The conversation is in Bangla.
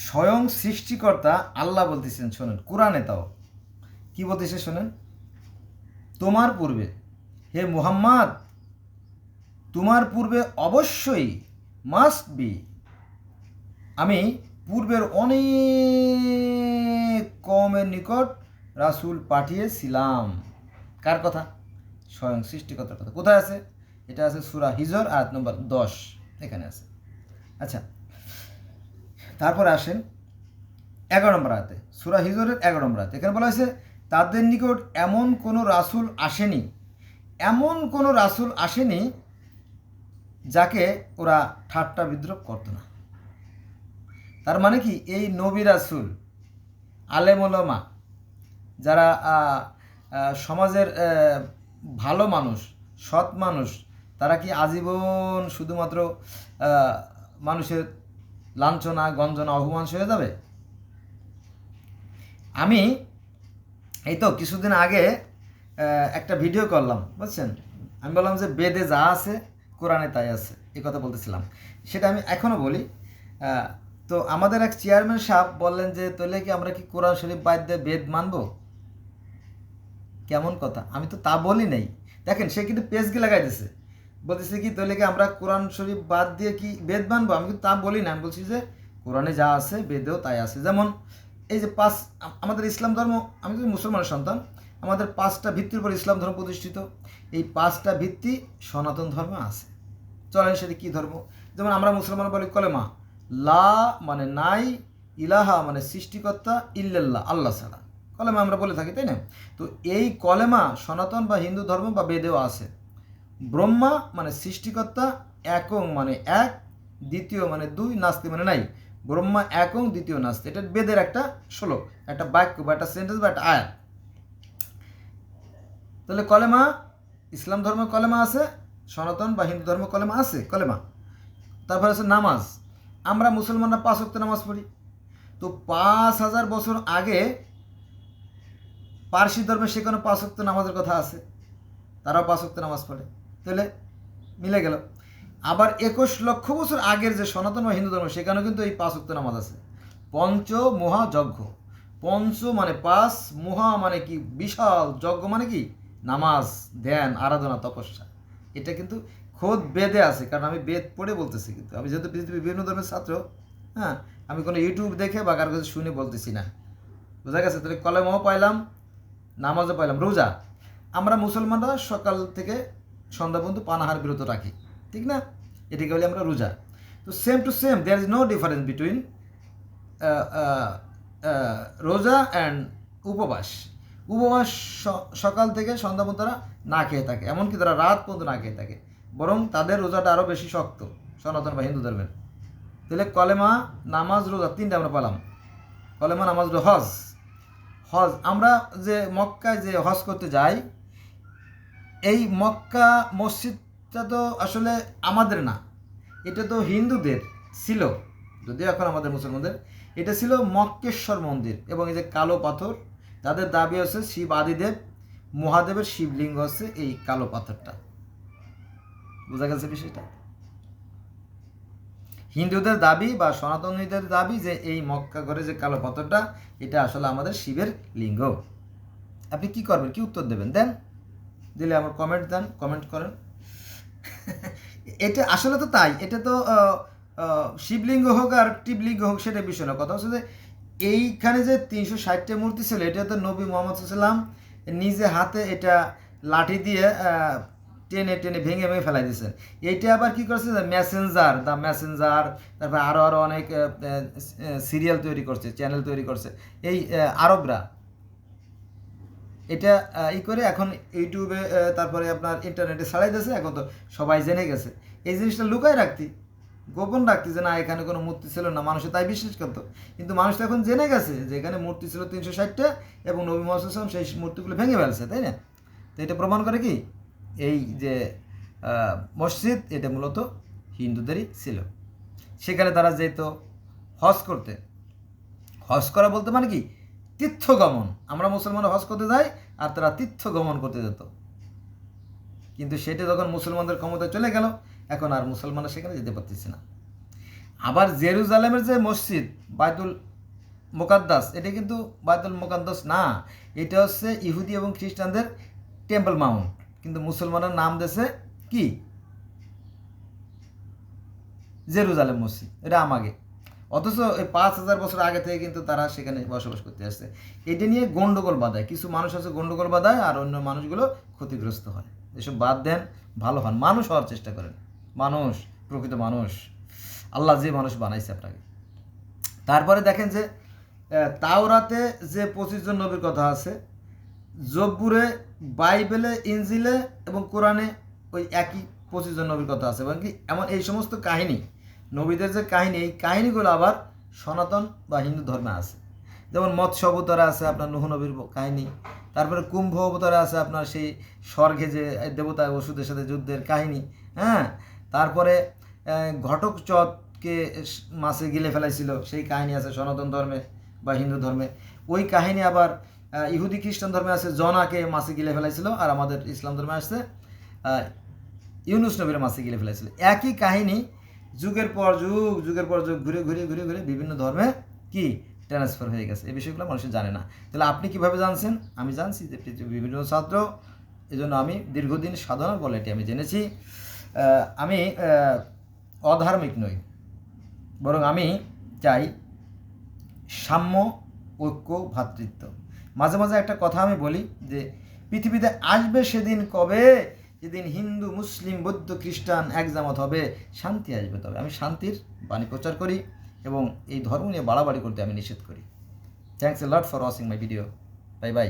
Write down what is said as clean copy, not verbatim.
স্বয়ং সৃষ্টিকর্তা আল্লাহ বলতেছেন, শোনেন কোরআনে, তাও কি বলতেছে শোনেন, তোমার পূর্বে হে মুহাম্মদ, তোমার পূর্বে অবশ্যই মাস্ট বি, আমি পূর্বের অনেক কমের নিকট রাসূল পাঠিয়েছিলাম। কার কথা? স্বয়ং সৃষ্টিকর্তার কথা। কোথায় আছে? এটা আছে সূরা হিজর আয়াত নম্বর 10, এখানে আছে। আচ্ছা, তারপরে আসেন 11 নম্বর আয়াতে, সূরা হিজরের 11 নম্বর আয়াতে। এখানে বলা হয়েছে, তাদের নিকট এমন কোনো রাসূল আসেনি, এমন কোনো রাসূল আসেনি যাকে ওরা ঠাট্টা বিদ্রুপ করতো না। তার মানে কি, এই নবী রাসূল, আলেম ওলামা, যারা সমাজের ভালো মানুষ, সৎ মানুষ, তারা কি আজীবন শুধুমাত্র মানুষের লাঞ্ছনা, গঞ্জনা, অপমান হয়ে যাবে? আমি এই তো কিছুদিন আগে একটা ভিডিও করলাম, বুঝছেন। আমি বললাম যে বেদে যা আছে কোরআনে তাই আছে, এই কথা বলতেছিলাম। সেটা আমি এখনও বলি। তো আমাদের এক চেয়ারম্যান সাহেব বললেন যে তাহলে কি আমরা কি কোরআন শরীফ বাদ দিয়ে বেদ মানব? কেমন কথা? আমি তো তা বলি নাই। দেখেন, সে কিন্তু পেজকে লাগাই দিছে, বলতেছে কি তাহলে কি আমরা কোরআন শরীফ বাদ দিয়ে কি বেদ মানবো? আমি কিন্তু তা বলি না। আমি বলছি যে কোরআনে যা আছে বেদেও তাই আছে। যেমন এই যে আমাদের ইসলাম ধর্ম, আমি তো মুসলমানের সন্তান, আমাদের 5টা ভিত্তির উপর ইসলাম ধর্ম প্রতিষ্ঠিত। এই 5টা ভিত্তি সনাতন ধর্মে আছে। চলেন সেটা কী ধর্ম? যেমন আমরা মুসলমান বলি কলেমা, লা মানে নাই, ইলাহা মানে সৃষ্টিকর্তা, ইল্লাল্লাহ আল্লাহ ছাড়া, কলেমা আমরা বলে থাকি, তাই না? তো এই কলেমা সনাতন বা হিন্দু ধর্ম বা বেদেও আছে। ব্রহ্মা মানে সৃষ্টিকর্তা, একং মানে এক, দ্বিতীয় মানে দুই, নাস্তি মানে নাই। ব্রহ্মা একং, দ্বিতীয় নাস্তি, এটা বেদের একটা শ্লোক, একটা বাক্য বা একটা সেন্টেন্স বা একটা আয়াত। তাহলে কলেমা, ইসলাম ধর্ম কলেমা আছে, সনাতন বা হিন্দু ধর্ম কলেমা আছে, কলেমা। তারপরে আছে নামাজ, আমরা মুসলমানরা 5 ওয়াক্ত নামাজ পড়ি। তো 5000 বছর আগে পারসি ধর্মে সেখানে 5 ওয়াক্ত নামাজের কথা আছে, তারাও 5 ওয়াক্ত নামাজ পড়ে, তাহলে মিলে গেল। আবার 21 লক্ষ বছর আগের যে সনাতন বা হিন্দু ধর্ম, সেখানেও কিন্তু এই 5 ওয়াক্ত নামাজ আছে। পঞ্চ মহাযজ্ঞ, পঞ্চ মানে 5, মহা মানে কি বিশাল, যজ্ঞ মানে কি নামাজ, ধ্যান, আরাধনা, তপস্যা। এটা কিন্তু খোদ বেদে আছে, কারণ আমি বেদ পড়ে বলতেছি। কিন্তু আমি যেহেতু পৃথিবীর বিভিন্ন ধর্মের ছাত্র, হ্যাঁ, আমি কোনো ইউটিউব দেখে বা কারো কাছে শুনে বলতেছি না, বোঝা গেছে? তাহলে কলেমাও পাইলাম, নামাজও পাইলাম। রোজা, আমরা মুসলমানরা সকাল থেকে সন্ধ্যা পর্যন্ত পানাহার বিরত রাখি, ঠিক না? এটাকে বলি আমরা রোজা। তো same to same, there is no difference between roza and upobas. উপবাস সকাল থেকে সন্ধ্যা পর্যন্ত তারা না খেয়ে থাকে, এমনকি তারা রাত পর্যন্ত না খেয়ে থাকে, বরং তাদের রোজাটা আরও বেশি শক্ত সনাতন বা হিন্দু ধর্মের। তাহলে কলেমা, নামাজ, রোজা, 3টে আমরা পেলাম। কলেমা, নামাজ, হজ। হজ, আমরা যে মক্কায় যে হজ করতে যাই, এই মক্কা মসজিদটা তো আসলে আমাদের না, এটা তো হিন্দুদের ছিল, যদিও এখন আমাদের মুসলমানদের। এটা ছিল মক্কেশ্বর মন্দির, এবং এই যে কালো পাথর, তাদের দাবি হচ্ছে শিব আদিদেব মহাদেবের শিবলিঙ্গ হচ্ছে এই কালো পাথরটা। বোঝা গেছে বিষয়টা? হিন্দুদের দাবি বা সনাতনীদের দাবি যে এই মক্কা করে যে কালো পাথরটা, এটা আসলে আমাদের শিবের লিঙ্গ। আপনি কি করবেন, কি উত্তর দেবেন? দেন, দিলে আমার কমেন্ট দেন, কমেন্ট করেন। এটা আসলে তো তাই, এটা তো শিবলিঙ্গ হোক আর টিবলিঙ্গ হোক সেটা বিষয় না। কথা হচ্ছে যে এইখানে যে 360টা মূর্তি ছিল, এটা তো নবী মোহাম্মদ সাল্লাম নিজে হাতে এটা লাঠি দিয়ে টেনে টেনে ভেঙে ভেঙে ফেলাই দিয়েছেন। এইটা আবার কী করছে, মেসেঞ্জার, দ্য মেসেঞ্জার, তারপরে আরও অনেক সিরিয়াল তৈরি করছে, চ্যানেল তৈরি করছে এই আরবরা। এটা করে এখন ইউটিউবে, তারপরে আপনার ইন্টারনেটে ছাড়াই দিয়েছে, এখন তো সবাই জেনে গেছে। এই জিনিসটা লুকায় রাখতি, গোপন রাখতি, যে না এখানে কোনো মূর্তি ছিল না, মানুষে তাই বিশ্বাস করতো। কিন্তু মানুষ তো এখন জেনে গেছে যে এখানে মূর্তি ছিল 360টা, এবং নবী মুহাম্মদ সেই মূর্তিগুলো ভেঙে ফেলছে, তাই না? তো এটা প্রমাণ করে কি, এই যে মসজিদ, এটা মূলত হিন্দুদেরই ছিল। সেখানে তারা যেত হজ করতে। হজ করা বলতে মানে কি, তীর্থগমন। আমরা মুসলমানরা হজ করতে যাই, আর তারা তীর্থগমন করতে যেত। কিন্তু সেটা যখন মুসলমানদের ক্ষমতায় চলে গেল, এখন আর মুসলমানরা সেখানে যেতে পারতেছে না। আবার জেরুজালেমের যে মসজিদ বাইতুল মুকাদ্দাস, এটা কিন্তু বাইতুল মুকাদ্দাস না, এটা হচ্ছে ইহুদি এবং খ্রিস্টানদের টেম্পল মাউন্ট, কিন্তু মুসলমানের নাম দিয়েছে কি জেরুজালেম মসজিদ, এটা আমাকে। অথচ এই 5,000 বছর আগে থেকে কিন্তু তারা সেখানে বসবাস করতে আসছে। এটা নিয়ে গন্ডগোল বাঁধায়, কিছু মানুষ আছে গন্ডগোল বাঁধায়, আর অন্য মানুষগুলো ক্ষতিগ্রস্ত হয়। এসব বাদ দেন, ভালো হন, মানুষ হওয়ার চেষ্টা করেন, মানুষ, প্রকৃত মানুষ, আল্লাহ যে মানুষ বানাইছে আপনাকে। তারপরে দেখেন যে তাওরাতে যে 25 জন নবীর কথা আছে, জব্বুরে, বাইবেলে, ইনজিলে এবং কোরআনে ওই একই 25 জন নবীর কথা আছে, এবং কি এমন এই সমস্ত কাহিনী, নবীদের যে কাহিনী, এই কাহিনীগুলো আবার সনাতন বা হিন্দু ধর্মে আছে। যেমন মৎস্য অবতারে আছে আপনার নূহ নবীর কাহিনী, তারপরে কুম্ভ অবতারে আছে আপনার সেই স্বর্গে যে দেবতা ওষুধের সাথে যুদ্ধের কাহিনী, হ্যাঁ, তারপরে ঘটক চটকে মাছে গিলে ফেলাইছিল সেই কাহিনী আছে সনাতন ধর্মে বা হিন্দু ধর্মে। ওই কাহিনী আবার ইহুদি খ্রিস্টান ধর্মে আছে জনাকে মাছে গিলে ফেলাইছিল, আর আমাদের ইসলাম ধর্মে আসছে ইউনুস নবীর মাছে গিলে ফেলাইছিল। একই কাহিনী যুগের পর যুগ, যুগের পর যুগ ঘুরে ঘুরে ঘুরে ঘুরে বিভিন্ন ধর্মে কি ট্রান্সফার হয়ে গেছে। এই বিষয়গুলো মানুষ জানে না। তাহলে আপনি কিভাবে জানছেন? আমি জানছি যে পৃথিবীর বিভিন্ন ছাত্র, এই জন্য আমি দীর্ঘদিন সাধনার বলে এটি আমি জেনেছি। আমি অধার্মিক নই, বরং আমি চাই সাম্য, ঐক্য, ভ্রাতৃত্ব। মাঝে মাঝে একটা কথা আমি বলি যে পৃথিবীতে আসবে সেদিন কবে, যেদিন হিন্দু, মুসলিম, বৌদ্ধ, খ্রিস্টান একজামত হবে, শান্তি আসবে তবে। আমি শান্তির বাণী প্রচার করি এবং এই ধর্ম নিয়ে বাড়াবাড়ি করতে আমি নিষেধ করি। Thanks a lot for watching my video. Bye bye.